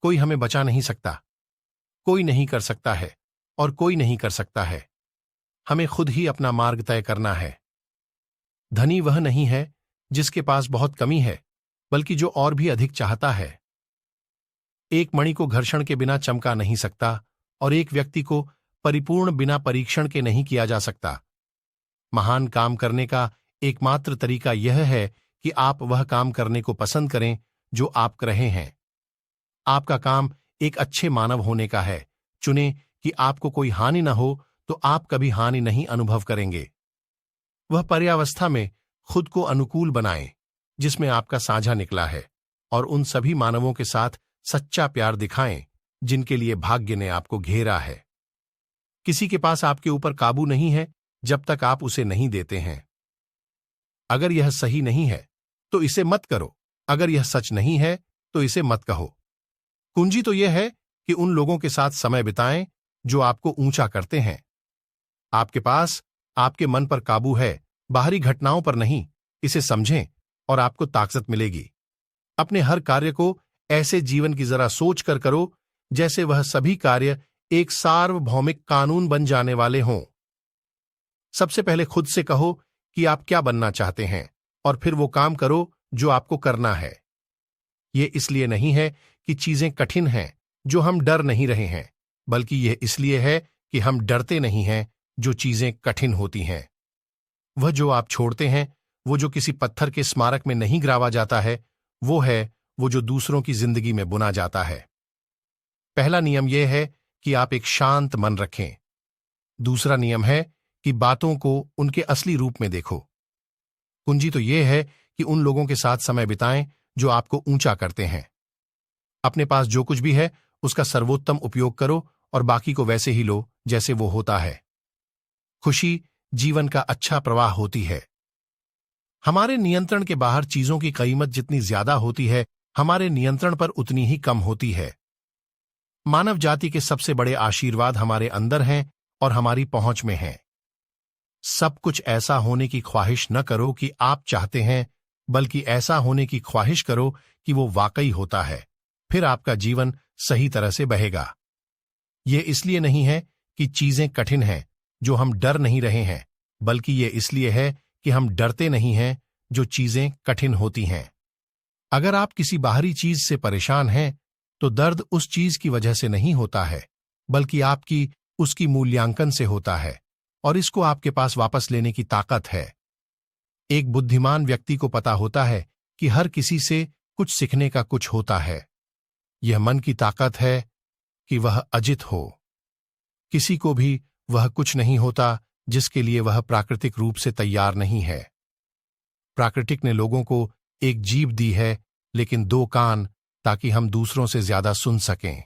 कोई हमें बचा नहीं सकता, कोई नहीं कर सकता है और कोई नहीं कर सकता है। हमें खुद ही अपना मार्ग तय करना है। धनी वह नहीं है जिसके पास बहुत कमी है, बल्कि जो और भी अधिक चाहता है। एक मणि को घर्षण के बिना चमका नहीं सकता और एक व्यक्ति को परिपूर्ण बिना परीक्षण के नहीं किया जा सकता। महान काम करने का एकमात्र तरीका यह है कि आप वह काम करने को पसंद करें जो आप कर रहे हैं। आपका काम एक अच्छे मानव होने का है। चुनें कि आपको कोई हानि न हो तो आप कभी हानि नहीं अनुभव करेंगे। वह पर्यावस्था में खुद को अनुकूल बनाएं जिसमें आपका साझा निकला है, और उन सभी मानवों के साथ सच्चा प्यार दिखाएं जिनके लिए भाग्य ने आपको घेरा है। किसी के पास आपके ऊपर काबू नहीं है जब तक आप उसे नहीं देते हैं। अगर यह सही नहीं है तो इसे मत करो, अगर यह सच नहीं है तो इसे मत कहो। कुंजी तो यह है कि उन लोगों के साथ समय बिताएं जो आपको ऊंचा करते हैं। आपके पास आपके मन पर काबू है, बाहरी घटनाओं पर नहीं। इसे समझें और आपको ताकत मिलेगी। अपने हर कार्य को ऐसे जीवन की जरा सोच कर करो जैसे वह सभी कार्य एक सार्वभौमिक कानून बन जाने वाले हों। सबसे पहले खुद से कहो कि आप क्या बनना चाहते हैं और फिर वो काम करो जो आपको करना है। ये इसलिए नहीं है कि चीजें कठिन हैं जो हम डर नहीं रहे हैं, बल्कि यह इसलिए है कि हम डरते नहीं हैं जो चीजें कठिन होती हैं। वह जो आप छोड़ते हैं, वो जो किसी पत्थर के स्मारक में नहीं गिरावा जाता है, वो है वो जो दूसरों की जिंदगी में बुना जाता है। पहला नियम यह है कि आप एक शांत मन रखें। दूसरा नियम है कि बातों को उनके असली रूप में देखो। कुंजी तो यह है कि उन लोगों के साथ समय बिताएं जो आपको ऊंचा करते हैं। अपने पास जो कुछ भी है उसका सर्वोत्तम उपयोग करो और बाकी को वैसे ही लो जैसे वो होता है। खुशी जीवन का अच्छा प्रवाह होती है। हमारे नियंत्रण के बाहर चीजों की कीमत जितनी ज्यादा होती है, हमारे नियंत्रण पर उतनी ही कम होती है। मानव जाति के सबसे बड़े आशीर्वाद हमारे अंदर हैं और हमारी पहुंच में हैं। सब कुछ ऐसा होने की ख्वाहिश न करो कि आप चाहते हैं, बल्कि ऐसा होने की ख्वाहिश करो कि वो वाकई होता है। फिर आपका जीवन सही तरह से बहेगा। ये इसलिए नहीं है कि चीजें कठिन हैं जो हम डर नहीं रहे हैं, बल्कि ये इसलिए है कि हम डरते नहीं हैं जो चीजें कठिन होती हैं। अगर आप किसी बाहरी चीज से परेशान हैं तो दर्द उस चीज की वजह से नहीं होता है, बल्कि आपकी उसकी मूल्यांकन से होता है, और इसको आपके पास वापस लेने की ताकत है। एक बुद्धिमान व्यक्ति को पता होता है कि हर किसी से कुछ सीखने का कुछ होता है। यह मन की ताकत है कि वह अजित हो। किसी को भी वह कुछ नहीं होता जिसके लिए वह प्राकृतिक रूप से तैयार नहीं है। प्राकृतिक ने लोगों को एक जीभ दी है, लेकिन 2 कान, ताकि हम दूसरों से ज्यादा सुन सकें।